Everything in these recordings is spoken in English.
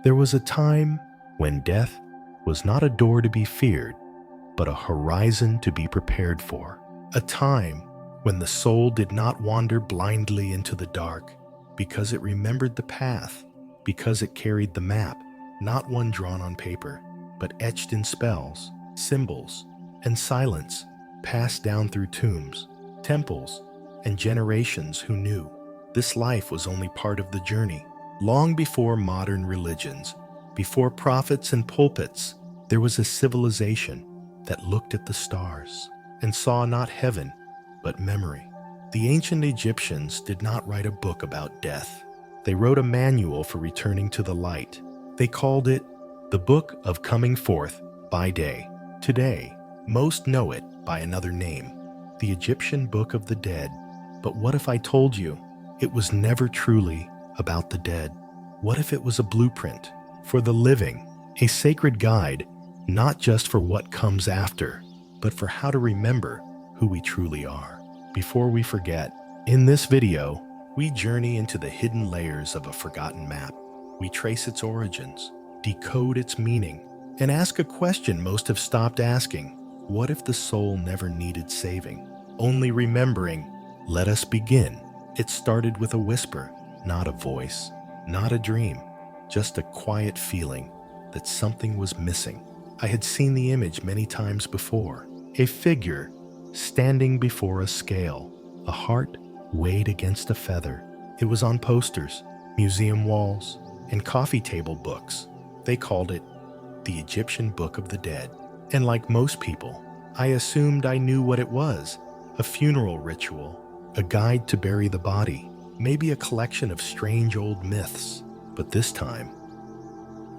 There was a time when death was not a door to be feared, but a horizon to be prepared for. A time when the soul did not wander blindly into the dark because it remembered the path, because it carried the map, not one drawn on paper, but etched in spells, symbols, and silence, passed down through tombs, temples, and generations who knew this life was only part of the journey. Long before modern religions, before prophets and pulpits, there was a civilization that looked at the stars and saw not heaven, but memory. The ancient Egyptians did not write a book about death. They wrote a manual for returning to the light. They called it the Book of Coming Forth by Day. Today, most know it by another name, the Egyptian Book of the Dead. But what if I told you it was never truly about the dead? What if it was a blueprint for the living, a sacred guide, not just for what comes after, but for how to remember who we truly are? Before we forget, in this video, we journey into the hidden layers of a forgotten map. We trace its origins, decode its meaning, and ask a question most have stopped asking. What if the soul never needed saving, only remembering? Let us begin. It started with a whisper, not a voice, not a dream, just a quiet feeling that something was missing. I had seen the image many times before, a figure standing before a scale, a heart weighed against a feather. It was on posters, museum walls, and coffee table books. They called it the Egyptian Book of the Dead. And like most people, I assumed I knew what it was, a funeral ritual, a guide to bury the body, maybe a collection of strange old myths. But this time,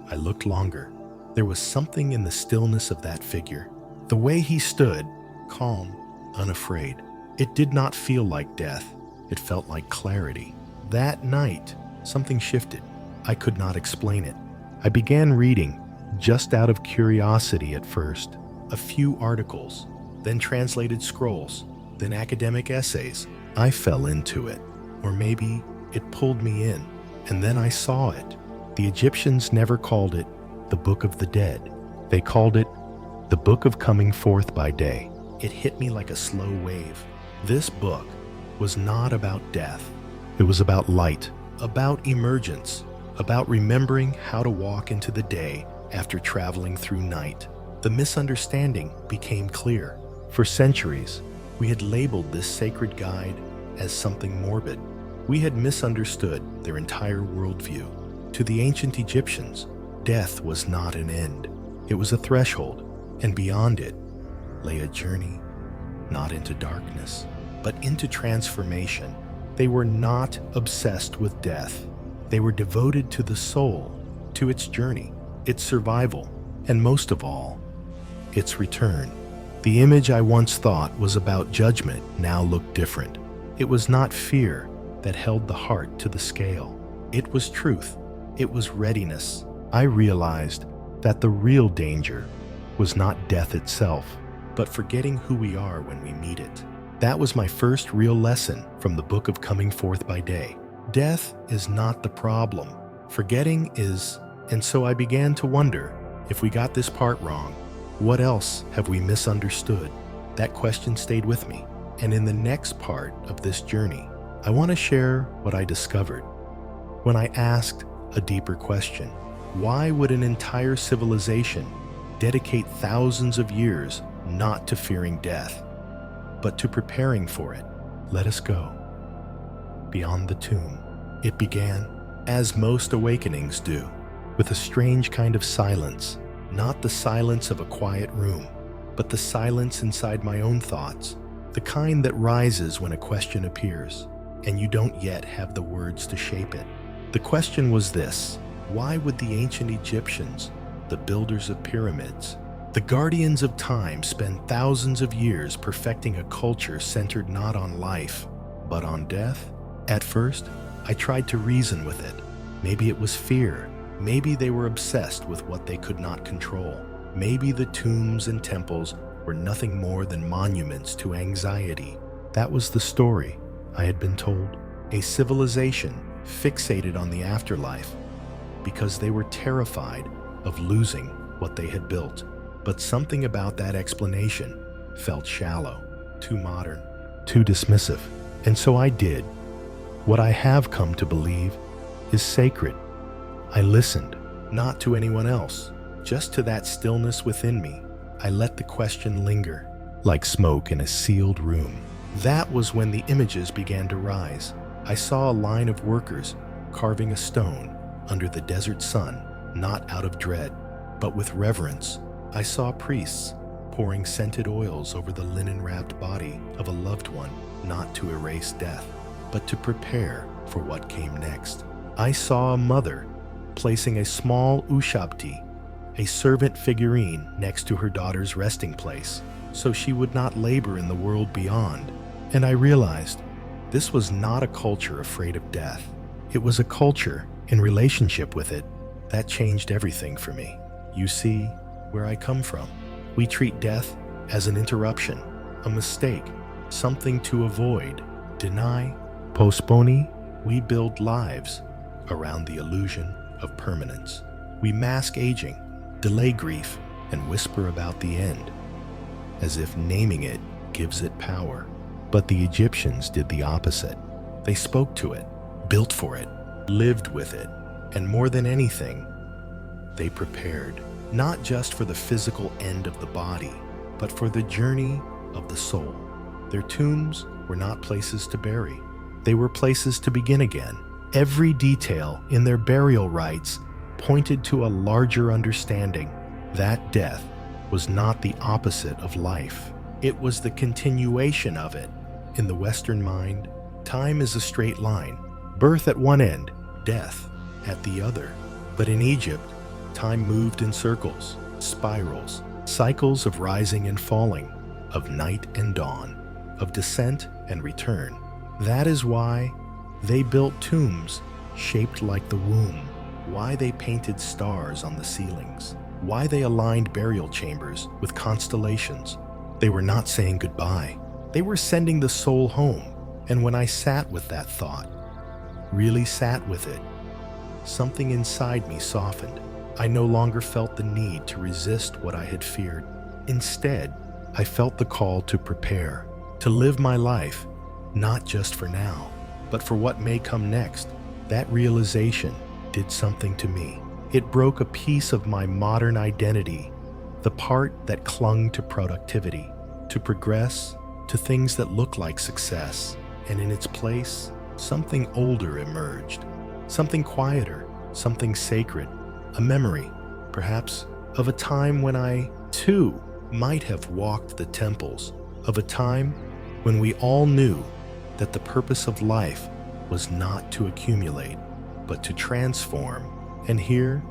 I looked longer. There was something in the stillness of that figure. The way he stood, calm, unafraid. It did not feel like death. It felt like clarity. That night, something shifted. I could not explain it. I began reading, just out of curiosity at first. A few articles, then translated scrolls, then academic essays. I fell into it. Or maybe it pulled me in, and then I saw it. The Egyptians never called it the Book of the Dead. They called it the Book of Coming Forth by Day. It hit me like a slow wave. This book was not about death. It was about light, about emergence, about remembering how to walk into the day after traveling through night. The misunderstanding became clear. For centuries, we had labeled this sacred guide as something morbid. We had misunderstood their entire worldview. To the ancient Egyptians, death was not an end. It was a threshold, and beyond it lay a journey, not into darkness, but into transformation. They were not obsessed with death. They were devoted to the soul, to its journey, its survival, and most of all, its return. The image I once thought was about judgment now looked different. It was not fear that held the heart to the scale. It was truth. It was readiness. I realized that the real danger was not death itself, but forgetting who we are when we meet it. That was my first real lesson from the Book of Coming Forth by Day. Death is not the problem. Forgetting is. And so I began to wonder, if we got this part wrong, what else have we misunderstood? That question stayed with me. And in the next part of this journey, I want to share what I discovered when I asked a deeper question. Why would an entire civilization dedicate thousands of years not to fearing death, but to preparing for it? Let us go beyond the tomb. It began, as most awakenings do, with a strange kind of silence, not the silence of a quiet room, but the silence inside my own thoughts, the kind that rises when a question appears, and you don't yet have the words to shape it. The question was this: why would the ancient Egyptians, the builders of pyramids, the guardians of time, spend thousands of years perfecting a culture centered not on life, but on death? At first, I tried to reason with it. Maybe it was fear. Maybe they were obsessed with what they could not control. Maybe the tombs and temples were nothing more than monuments to anxiety. That was the story I had been told. A civilization fixated on the afterlife, because they were terrified of losing what they had built. But something about that explanation felt shallow, too modern, too dismissive. And so I did what I have come to believe is sacred. I listened, not to anyone else, just to that stillness within me. I let the question linger, like smoke in a sealed room. That was when the images began to rise. I saw a line of workers carving a stone under the desert sun, not out of dread, but with reverence. I saw priests pouring scented oils over the linen-wrapped body of a loved one, not to erase death, but to prepare for what came next. I saw a mother placing a small ushabti, a servant figurine, next to her daughter's resting place, so she would not labor in the world beyond. And I realized this was not a culture afraid of death. It was a culture in relationship with it. That changed everything for me. You see where I come from. We treat death as an interruption, a mistake, something to avoid, deny, postpone. We build lives around the illusion of permanence. We mask aging, delay grief, and whisper about the end, as if naming it gives it power. But the Egyptians did the opposite. They spoke to it, built for it, lived with it, and more than anything, they prepared, not just for the physical end of the body, but for the journey of the soul. Their tombs were not places to bury. They were places to begin again. Every detail in their burial rites pointed to a larger understanding that death was not the opposite of life. It was the continuation of it. In the Western mind, time is a straight line, birth at one end, death at the other. But in Egypt, time moved in circles, spirals, cycles of rising and falling, of night and dawn, of descent and return. That is why they built tombs shaped like the womb, why they painted stars on the ceilings, why they aligned burial chambers with constellations. They were not saying goodbye. They were sending the soul home. And when I sat with that thought, really sat with it, something inside me softened. I no longer felt the need to resist what I had feared. Instead, I felt the call to prepare, to live my life, not just for now, but for what may come next. That realization did something to me. It broke a piece of my modern identity, the part that clung to productivity, to progress, to things that look like success. And in its place, something older emerged, something quieter, something sacred, a memory, perhaps, of a time when I, too, might have walked the temples, of a time when we all knew that the purpose of life was not to accumulate, but to transform. And here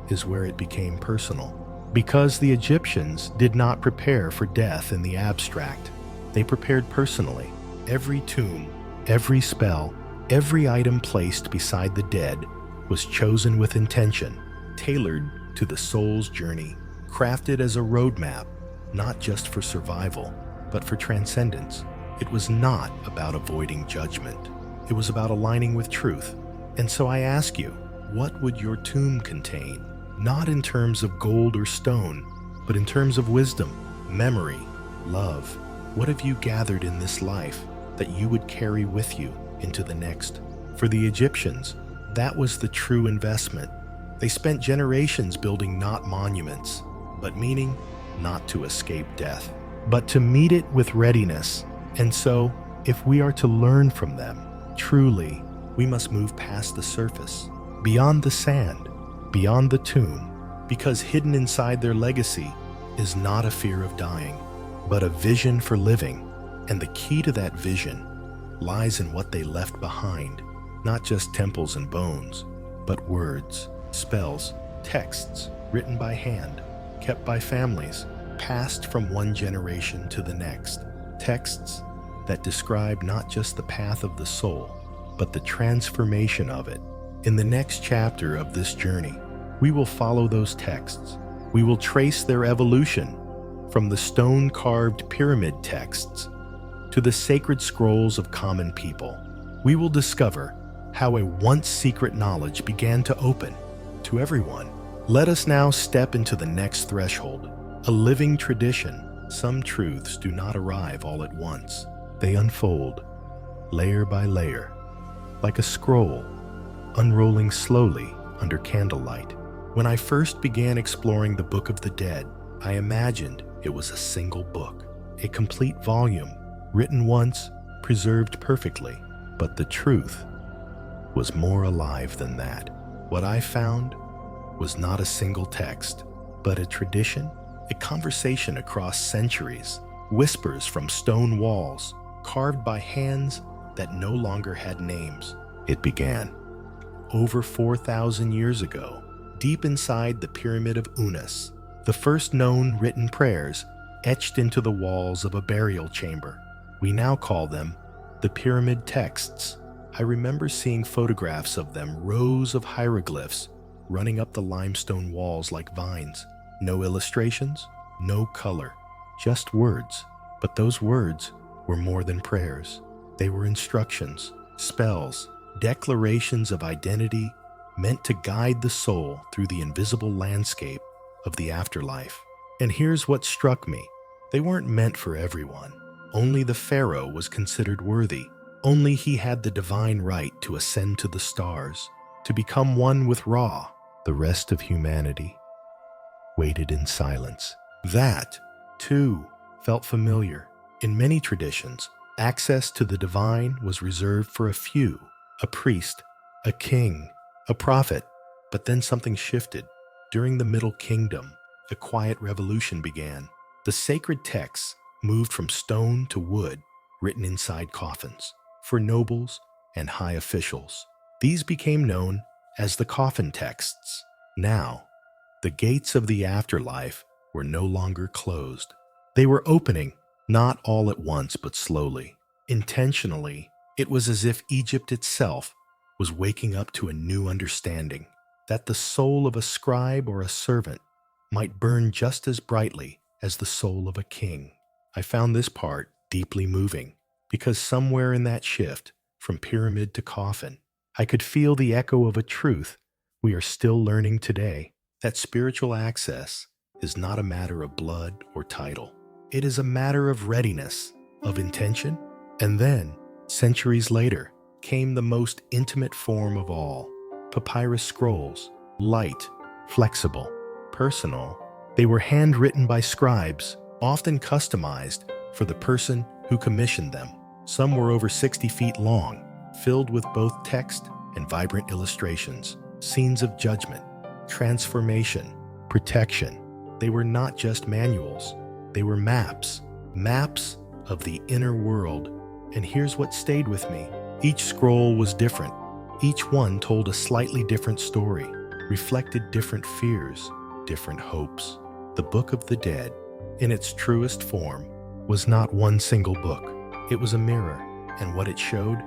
is where it became personal. Because the Egyptians did not prepare for death in the abstract, they prepared personally. Every tomb, every spell, every item placed beside the dead was chosen with intention, tailored to the soul's journey, crafted as a roadmap, not just for survival, but for transcendence. It was not about avoiding judgment. It was about aligning with truth. And so I ask you, what would your tomb contain? Not in terms of gold or stone, but in terms of wisdom, memory, love. What have you gathered in this life that you would carry with you into the next? For the Egyptians, that was the true investment. They spent generations building not monuments, but meaning, not to escape death, but to meet it with readiness. And so, if we are to learn from them, truly, we must move past the surface, beyond the sand, beyond the tomb, because hidden inside their legacy is not a fear of dying, but a vision for living. And the key to that vision lies in what they left behind, not just temples and bones, but words, spells, texts written by hand, kept by families, passed from one generation to the next. Texts that describe not just the path of the soul, but the transformation of it. In the next chapter of this journey, we will follow those texts. We will trace their evolution from the stone-carved pyramid texts to the sacred scrolls of common people. We will discover how a once secret knowledge began to open, to to everyone. Let us now step into the next threshold, a living tradition. Some truths do not arrive all at once. They unfold, layer by layer, like a scroll, unrolling slowly under candlelight. When I first began exploring the Book of the Dead, I imagined it was a single book, a complete volume, written once, preserved perfectly. But the truth was more alive than that. What I found was not a single text, but a tradition, a conversation across centuries, whispers from stone walls, carved by hands that no longer had names. It began over 4,000 years ago, deep inside the Pyramid of Unas, the first known written prayers etched into the walls of a burial chamber. We now call them the pyramid texts. I remember seeing photographs of them, rows of hieroglyphs running up the limestone walls like vines. No illustrations, no color, just words. But those words were more than prayers. They were instructions, spells, declarations of identity meant to guide the soul through the invisible landscape of the afterlife. And here's what struck me. They weren't meant for everyone. Only the pharaoh was considered worthy. Only he had the divine right to ascend to the stars, to become one with Ra. The rest of humanity waited in silence. That, too, felt familiar. In many traditions, access to the divine was reserved for a few, a priest, a king, a prophet. But then something shifted. During the Middle Kingdom, a quiet revolution began. The sacred texts moved from stone to wood, written inside coffins, for nobles and high officials. These became known as the coffin texts. Now, the gates of the afterlife were no longer closed. They were opening, not all at once, but slowly. Intentionally, it was as if Egypt itself was waking up to a new understanding, that the soul of a scribe or a servant might burn just as brightly as the soul of a king. I found this part deeply moving, because somewhere in that shift from pyramid to coffin, I could feel the echo of a truth we are still learning today, that spiritual access is not a matter of blood or title. It is a matter of readiness, of intention. And then, centuries later, came the most intimate form of all, papyrus scrolls, light, flexible, personal. They were handwritten by scribes, often customized for the person who commissioned them. Some were over 60 feet long, filled with both text and vibrant illustrations, scenes of judgment, transformation, protection. They were not just manuals, they were maps of the inner world. And here's what stayed with me. Each scroll was different. Each one told a slightly different story, reflected different fears, different hopes. The Book of the Dead, in its truest form, was not one single book. It was a mirror, and what it showed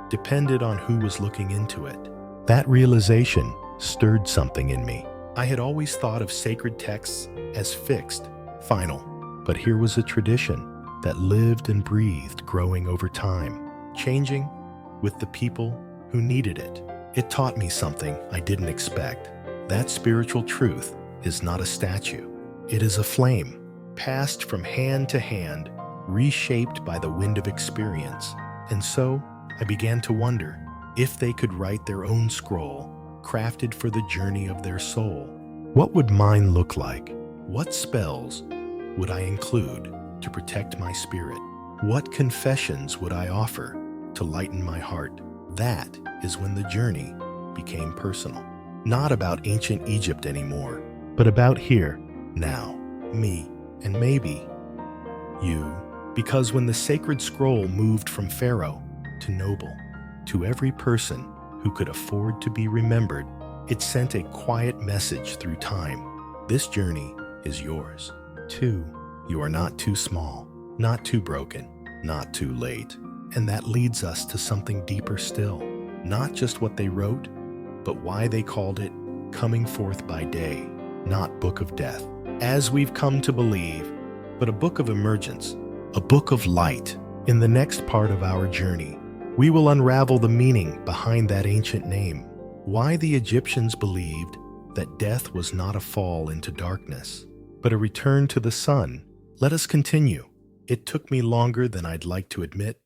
depended on who was looking into it. That realization stirred something in me. I had always thought of sacred texts as fixed, final, but here was a tradition that lived and breathed, growing over time, changing with the people who needed it. It taught me something I didn't expect. That spiritual truth is not a statue. It is a flame, passed from hand to hand, reshaped by the wind of experience. And so, I began to wonder if they could write their own scroll, crafted for the journey of their soul. What would mine look like? What spells would I include to protect my spirit? What confessions would I offer to lighten my heart? That is when the journey became personal. Not about ancient Egypt anymore, but about here, now, me, and maybe you. Because when the sacred scroll moved from pharaoh to noble, to every person who could afford to be remembered, it sent a quiet message through time. This journey is yours, too. You are not too small, not too broken, not too late. And that leads us to something deeper still. Not just what they wrote, but why they called it Coming Forth by Day, not Book of Death, as we've come to believe, but a book of emergence, a book of light. In the next part of our journey, we will unravel the meaning behind that ancient name, Why the Egyptians believed that death was not a fall into darkness, but a return to the sun. Let us continue. It took me longer than I'd like to admit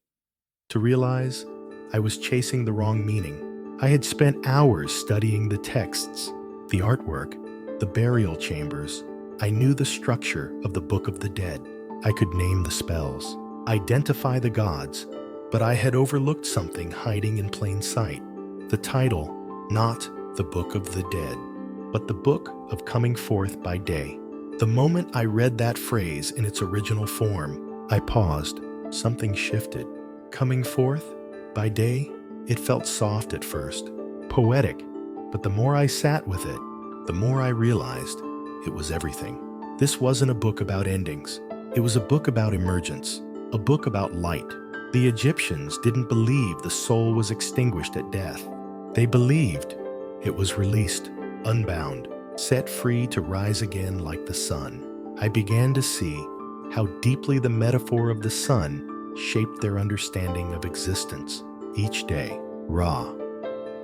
to realize I was chasing the wrong meaning. I had spent hours studying the texts, the artwork, the burial chambers. I knew the structure of the Book of the Dead. I could name the spells, identify the gods, but I had overlooked something hiding in plain sight. The title, not the Book of the Dead, but the Book of Coming Forth by Day. The moment I read that phrase in its original form, I paused. Something shifted. Coming forth by day? It felt soft at first, poetic, but the more I sat with it, the more I realized it was everything. This wasn't a book about endings. It was a book about emergence, a book about light. The Egyptians didn't believe the soul was extinguished at death. They believed it was released, unbound, set free to rise again like the sun. I began to see how deeply the metaphor of the sun shaped their understanding of existence. Each day, Ra,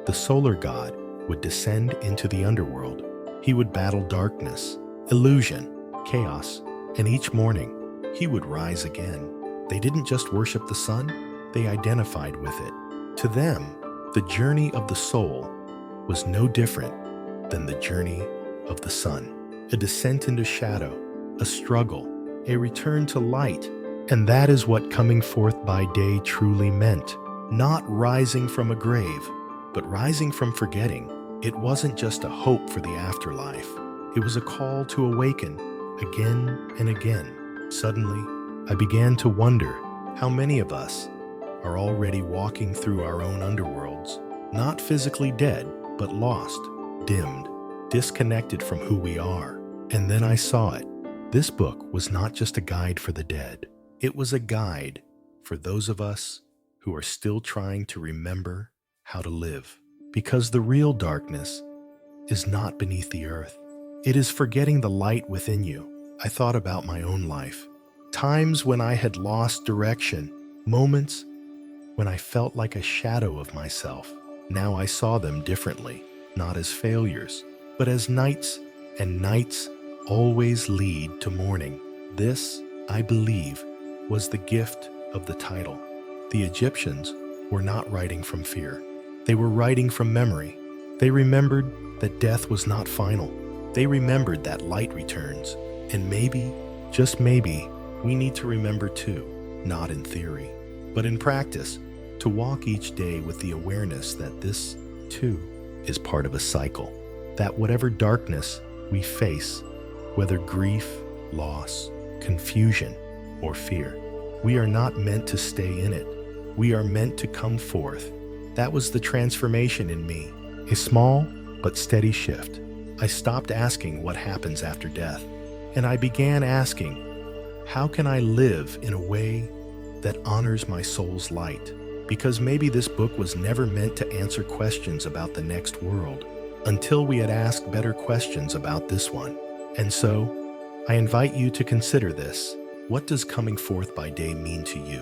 the solar god, would descend into the underworld. He would battle darkness, illusion, chaos, and each morning, he would rise again. They didn't just worship the sun, they identified with it. To them, the journey of the soul was no different than the journey of the sun. A descent into shadow, a struggle, a return to light. And that is what coming forth by day truly meant. Not rising from a grave, but rising from forgetting. It wasn't just a hope for the afterlife. It was a call to awaken again and again. Suddenly, I began to wonder how many of us are already walking through our own underworlds, not physically dead, but lost, dimmed, disconnected from who we are. And then I saw it. This book was not just a guide for the dead. It was a guide for those of us who are still trying to remember how to live. Because the real darkness is not beneath the earth. It is forgetting the light within you. I thought about my own life. Times when I had lost direction. Moments when I felt like a shadow of myself. Now I saw them differently, not as failures, but as nights, and nights always lead to morning. This, I believe, was the gift of the title. The Egyptians were not writing from fear. They were writing from memory. They remembered that death was not final. They remembered that light returns. And maybe, just maybe, we need to remember too, not in theory, but in practice, to walk each day with the awareness that this, too, is part of a cycle. That whatever darkness we face, whether grief, loss, confusion, or fear, we are not meant to stay in it. We are meant to come forth. That was the transformation in me, a small but steady shift. I stopped asking what happens after death, and I began asking, how can I live in a way that honors my soul's light? Because maybe this book was never meant to answer questions about the next world until we had asked better questions about this one. And so, I invite you to consider this. What does coming forth by day mean to you?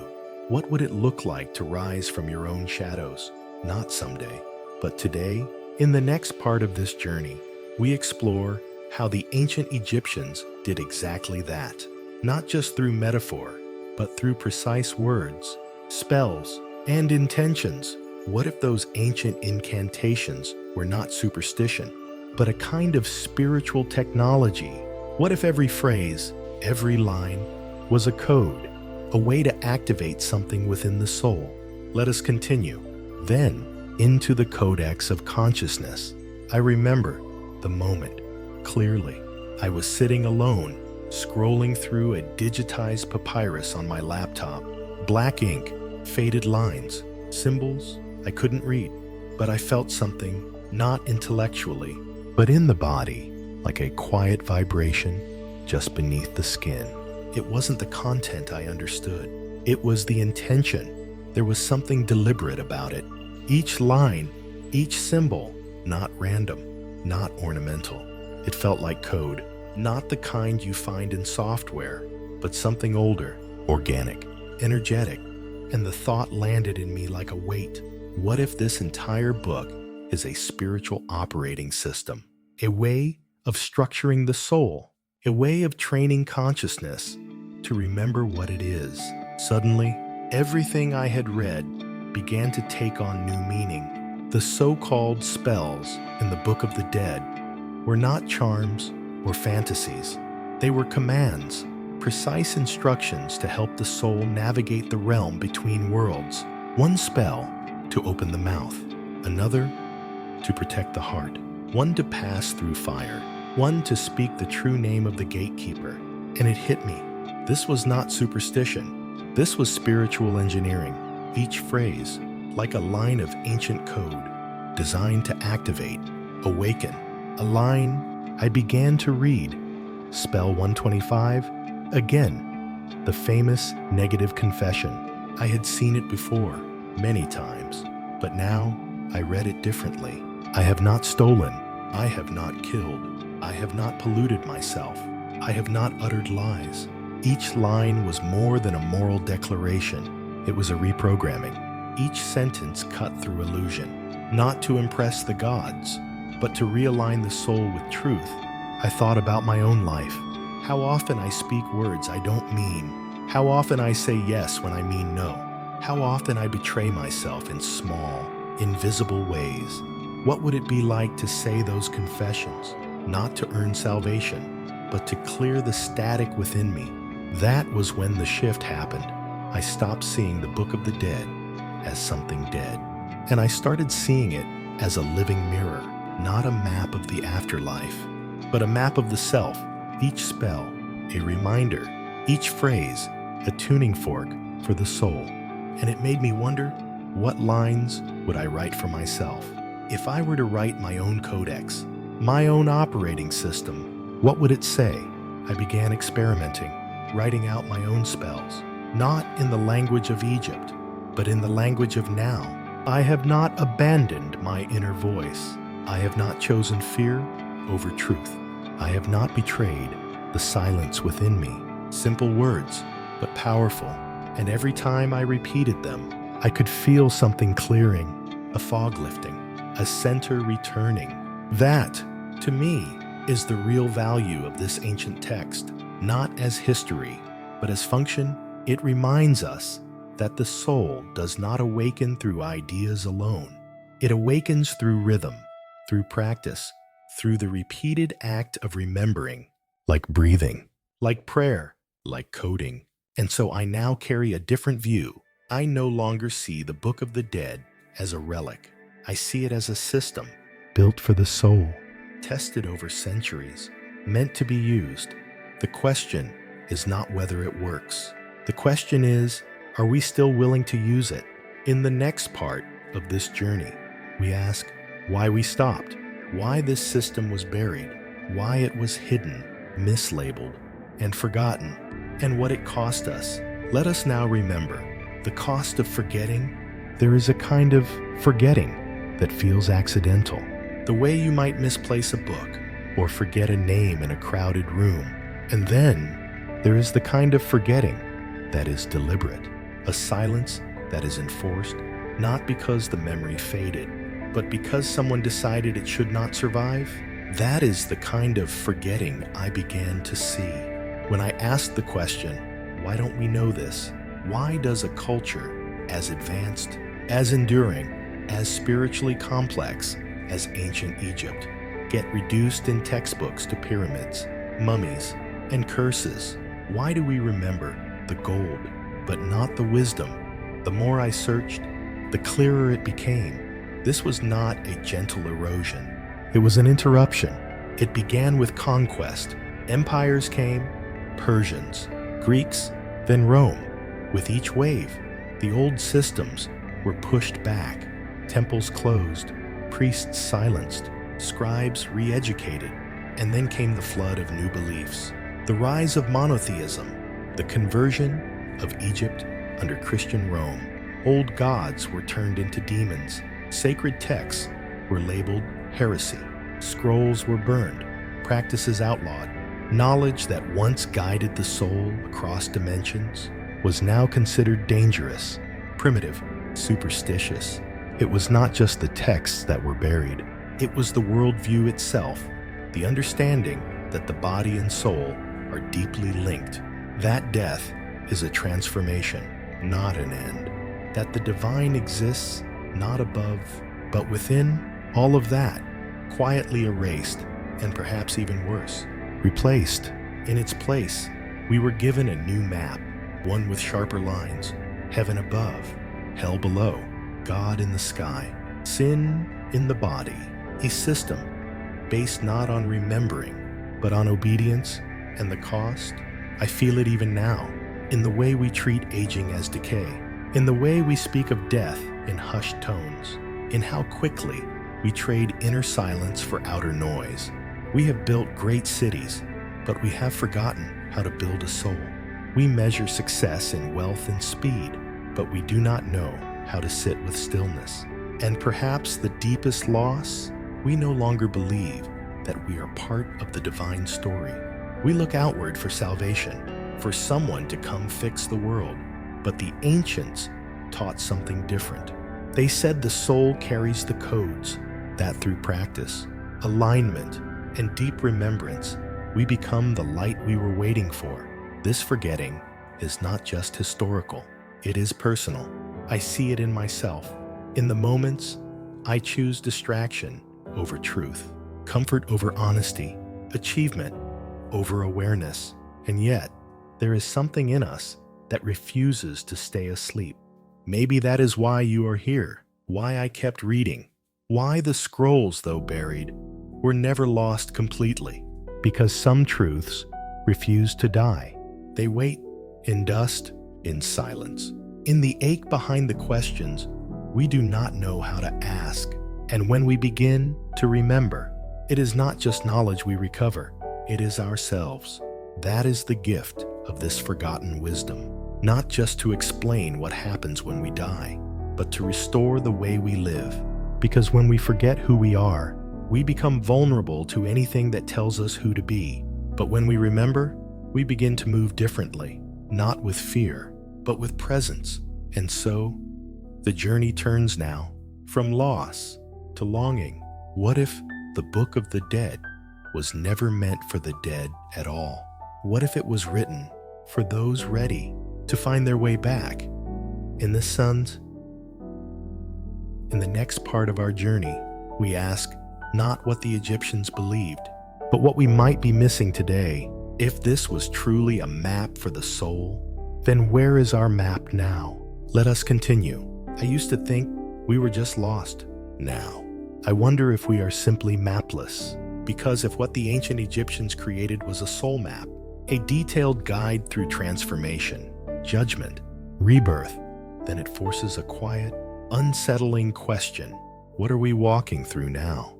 What would it look like to rise from your own shadows? Not someday, but today. In the next part of this journey, we explore how the ancient Egyptians did exactly that. Not just through metaphor, but through precise words, spells, and intentions. What if those ancient incantations were not superstition, but a kind of spiritual technology? What if every phrase, every line, was a code, a way to activate something within the soul? Let us continue. Then, into the codex of consciousness. I remember the moment clearly. I was sitting alone, scrolling through a digitized papyrus on my laptop. Black ink, faded lines, symbols I couldn't read, but I felt something, not intellectually, but in the body, like a quiet vibration just beneath the skin. It wasn't the content I understood. It was the intention. There was something deliberate about it. Each line, each symbol, not random, not ornamental. It felt like code, not the kind you find in software, but something older, organic, energetic. And the thought landed in me like a weight. What if this entire book is a spiritual operating system, a way of structuring the soul, a way of training consciousness to remember what it is. Suddenly, everything I had read began to take on new meaning. The so-called spells in the Book of the Dead were not charms or fantasies. They were commands, precise instructions to help the soul navigate the realm between worlds. One spell to open the mouth, another to protect the heart, one to pass through fire, one to speak the true name of the gatekeeper. And it hit me. This was not superstition. This was spiritual engineering. Each phrase, like a line of ancient code, designed to activate, awaken. A line I began to read. Spell 125, again, the famous negative confession. I had seen it before, many times, but now I read it differently. I have not stolen. I have not killed. I have not polluted myself. I have not uttered lies. Each line was more than a moral declaration. It was a reprogramming. Each sentence cut through illusion, not to impress the gods, but to realign the soul with truth. I thought about my own life. How often I speak words I don't mean. How often I say yes when I mean no. How often I betray myself in small, invisible ways. What would it be like to say those confessions, not to earn salvation, but to clear the static within me? That was when the shift happened. I stopped seeing the Book of the Dead as something dead, and I started seeing it as a living mirror, not a map of the afterlife, but a map of the self. Each spell, a reminder, each phrase, a tuning fork for the soul. And it made me wonder, what lines would I write for myself? If I were to write my own codex, my own operating system, what would it say? I began experimenting, writing out my own spells, not in the language of Egypt, but in the language of now. I have not abandoned my inner voice. I have not chosen fear over truth. I have not betrayed the silence within me. Simple words, but powerful. And every time I repeated them, I could feel something clearing, a fog lifting, a center returning. That, to me, is the real value of this ancient text. Not as history, but as function. It reminds us that the soul does not awaken through ideas alone. It awakens through rhythm, through practice, through the repeated act of remembering, like breathing, like prayer, like coding. And so I now carry a different view. I no longer see the Book of the Dead as a relic. I see it as a system built for the soul, tested over centuries, meant to be used. The question is not whether it works. The question is, are we still willing to use it? In the next part of this journey, we ask why we stopped, why this system was buried, why it was hidden, mislabeled, and forgotten, and what it cost us. Let us now remember the cost of forgetting. There is a kind of forgetting that feels accidental. The way you might misplace a book or forget a name in a crowded room. And then there is the kind of forgetting that is deliberate, a silence that is enforced, not because the memory faded, but because someone decided it should not survive. That is the kind of forgetting I began to see. When I asked the question, why don't we know this? Why does a culture as advanced, as enduring, as spiritually complex as ancient Egypt get reduced in textbooks to pyramids, mummies, and curses? Why do we remember the gold, but not the wisdom? The more I searched, the clearer it became. This was not a gentle erosion. It was an interruption. It began with conquest. Empires came, Persians, Greeks, then Rome. With each wave, the old systems were pushed back, temples closed, priests silenced, scribes re-educated, and then came the flood of new beliefs. The rise of monotheism, the conversion of Egypt under Christian Rome. Old gods were turned into demons. Sacred texts were labeled heresy. Scrolls were burned, practices outlawed. Knowledge that once guided the soul across dimensions was now considered dangerous, primitive, superstitious. It was not just the texts that were buried. It was the worldview itself, the understanding that the body and soul are deeply linked, that death is a transformation, not an end, that the divine exists not above, but within. All of that, quietly erased, and perhaps even worse, replaced. In its place, we were given a new map, one with sharper lines, heaven above, hell below, God in the sky, sin in the body, a system based not on remembering, but on obedience and the cost. I feel it even now, in the way we treat aging as decay, in the way we speak of death in hushed tones, in how quickly we trade inner silence for outer noise. We have built great cities, but we have forgotten how to build a soul. We measure success in wealth and speed, but we do not know how to sit with stillness. And perhaps the deepest loss, we no longer believe that we are part of the divine story. We look outward for salvation, for someone to come fix the world, but the ancients taught something different. They said the soul carries the codes, that through practice, alignment, and deep remembrance, we become the light we were waiting for. This forgetting is not just historical, it is personal. I see it in myself. In the moments, I choose distraction over truth, comfort over honesty, achievement over awareness. And yet, there is something in us that refuses to stay asleep. Maybe that is why you are here, why I kept reading, why the scrolls, though buried, were never lost completely. Because some truths refuse to die. They wait in dust, in silence. In the ache behind the questions, we do not know how to ask. And when we begin to remember, it is not just knowledge we recover, it is ourselves. That is the gift of this forgotten wisdom. Not just to explain what happens when we die, but to restore the way we live. Because when we forget who we are, we become vulnerable to anything that tells us who to be. But when we remember, we begin to move differently, not with fear, but with presence. And so, the journey turns now from loss to longing. What if the book of the dead was never meant for the dead at all? What if it was written for those ready to find their way back? In the next part of our journey, we ask not what the Egyptians believed, but what we might be missing today. If this was truly a map for the soul, then where is our map now? Let us continue. I used to think we were just lost. Now, I wonder if we are simply mapless. Because if what the ancient Egyptians created was a soul map, a detailed guide through transformation, judgment, rebirth, then it forces a quiet, unsettling question. What are we walking through now?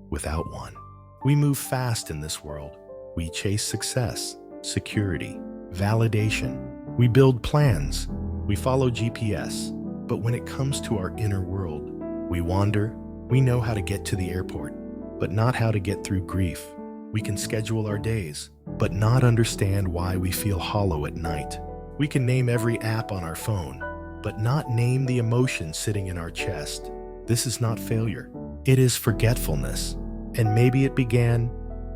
Without one. We move fast in this world. We chase success, security, validation. We build plans. We follow GPS. But when it comes to our inner world, we wander. We know how to get to the airport, but not how to get through grief. We can schedule our days, but not understand why we feel hollow at night. We can name every app on our phone, but not name the emotion sitting in our chest. This is not failure. It is forgetfulness. And maybe it began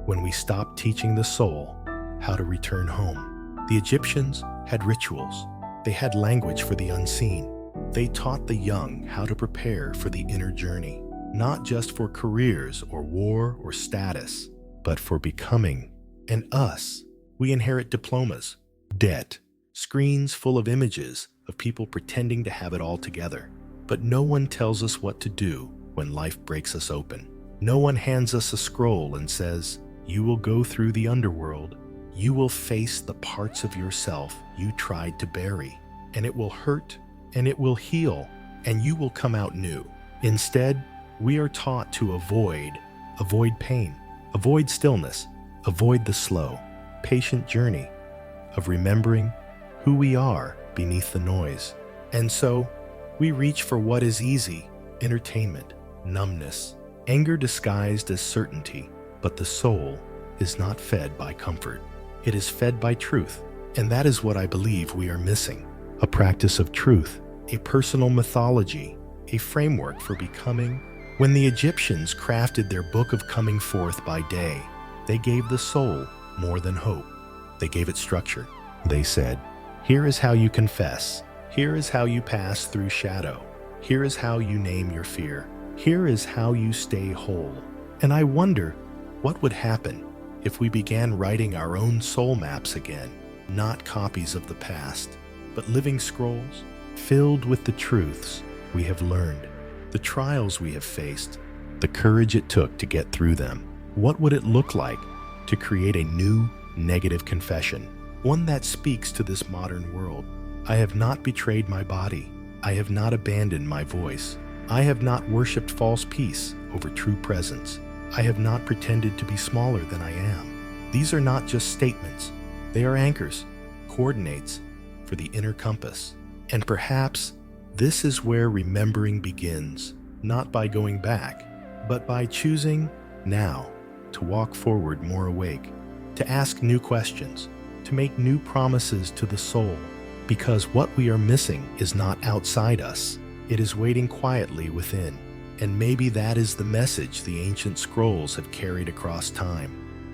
when we stopped teaching the soul how to return home. The Egyptians had rituals. They had language for the unseen. They taught the young how to prepare for the inner journey, not just for careers or war or status, but for becoming. And us, we inherit diplomas, debt, screens full of images of people pretending to have it all together. But no one tells us what to do when life breaks us open. No one hands us a scroll and says, you will go through the underworld. You will face the parts of yourself you tried to bury, and it will hurt, and it will heal, and you will come out new. Instead, we are taught to avoid pain, avoid stillness, avoid the slow, patient journey of remembering who we are beneath the noise. And so, we reach for what is easy, entertainment, numbness, anger disguised as certainty. But the soul is not fed by comfort. It is fed by truth. And that is what I believe we are missing. A practice of truth, a personal mythology, a framework for becoming. When the Egyptians crafted their book of coming forth by day, they gave the soul more than hope. They gave it structure. They said, "Here is how you confess. Here is how you pass through shadow. Here is how you name your fear. Here is how you stay whole." And I wonder what would happen if we began writing our own soul maps again, not copies of the past, but living scrolls filled with the truths we have learned, the trials we have faced, the courage it took to get through them. What would it look like to create a new negative confession, one that speaks to this modern world? I have not betrayed my body. I have not abandoned my voice. I have not worshipped false peace over true presence. I have not pretended to be smaller than I am. These are not just statements. They are anchors, coordinates for the inner compass. And perhaps this is where remembering begins, not by going back, but by choosing now to walk forward more awake, to ask new questions, to make new promises to the soul, because what we are missing is not outside us. It is waiting quietly within. And maybe that is the message the ancient scrolls have carried across time,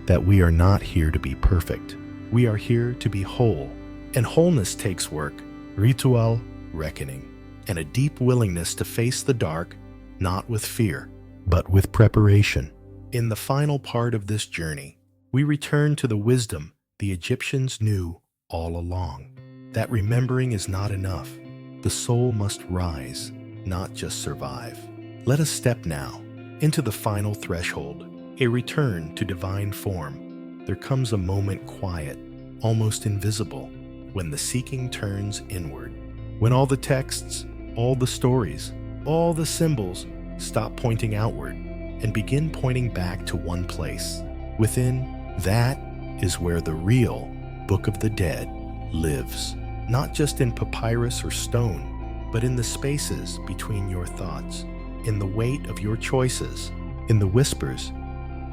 that we are not here to be perfect. We are here to be whole. And wholeness takes work, ritual, reckoning, and a deep willingness to face the dark, not with fear, but with preparation. In the final part of this journey, we return to the wisdom the Egyptians knew all along, that remembering is not enough. The soul must rise, not just survive. Let us step now into the final threshold, a return to divine form. There comes a moment quiet, almost invisible, when the seeking turns inward, when all the texts, all the stories, all the symbols stop pointing outward and begin pointing back to one place. Within, that is where the real Book of the Dead lives, not just in papyrus or stone, but in the spaces between your thoughts, in the weight of your choices, in the whispers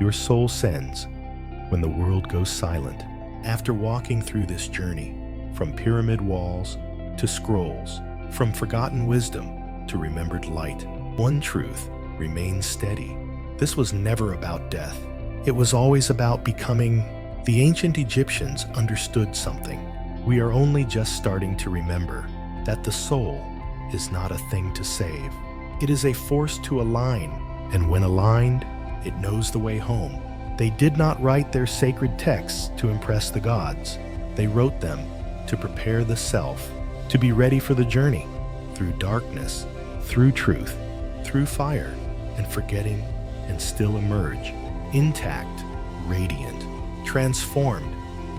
your soul sends when the world goes silent. After walking through this journey, from pyramid walls to scrolls, from forgotten wisdom to remembered light, one truth remains steady. This was never about death. It was always about becoming. The ancient Egyptians understood something. We are only just starting to remember that the soul is not a thing to save. It is a force to align, and when aligned, it knows the way home. They did not write their sacred texts to impress the gods. They wrote them to prepare the self, to be ready for the journey, through darkness, through truth, through fire, and forgetting, and still emerge, intact, radiant, transformed.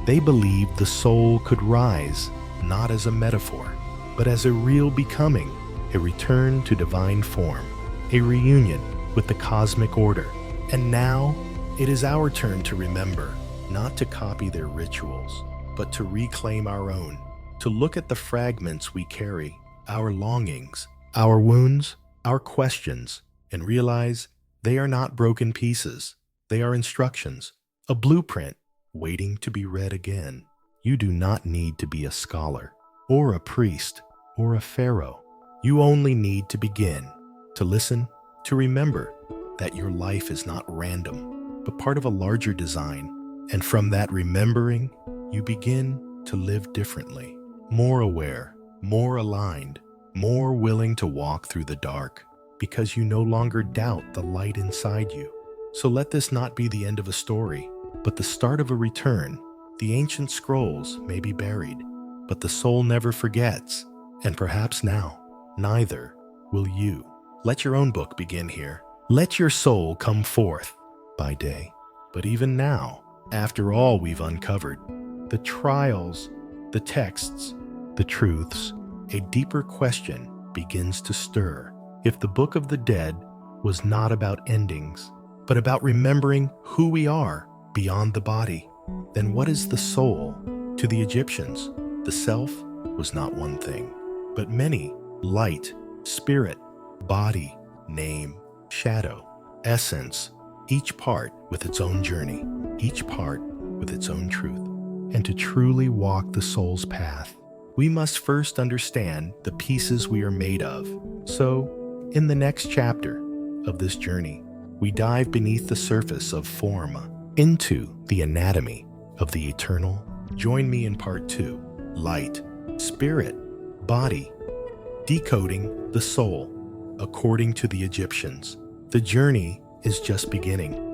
They believed the soul could rise, not as a metaphor, but as a real becoming, a return to divine form, a reunion with the cosmic order. And now, it is our turn to remember, not to copy their rituals, but to reclaim our own, to look at the fragments we carry, our longings, our wounds, our questions, and realize they are not broken pieces. They are instructions, a blueprint waiting to be read again. You do not need to be a scholar, or a priest, or a pharaoh. You only need to begin, to listen, to remember that your life is not random, but part of a larger design. And from that remembering, you begin to live differently, more aware, more aligned, more willing to walk through the dark, because you no longer doubt the light inside you. So let this not be the end of a story, but the start of a return. The ancient scrolls may be buried, but the soul never forgets, and perhaps now, neither will you. Let your own book begin here. Let your soul come forth by day. But even now, after all we've uncovered, the trials, the texts, the truths, a deeper question begins to stir. If the Book of the Dead was not about endings, but about remembering who we are beyond the body, then what is the soul? To the Egyptians, the self was not one thing, but many: light, spirit, body, name, shadow, essence, each part with its own journey, each part with its own truth. And to truly walk the soul's path, we must first understand the pieces we are made of. So, In the next chapter of this journey, we dive beneath the surface of form into the anatomy of the eternal. Join me in part 2, Light, Spirit, Body, Decoding the Soul, according to the Egyptians. The journey is just beginning.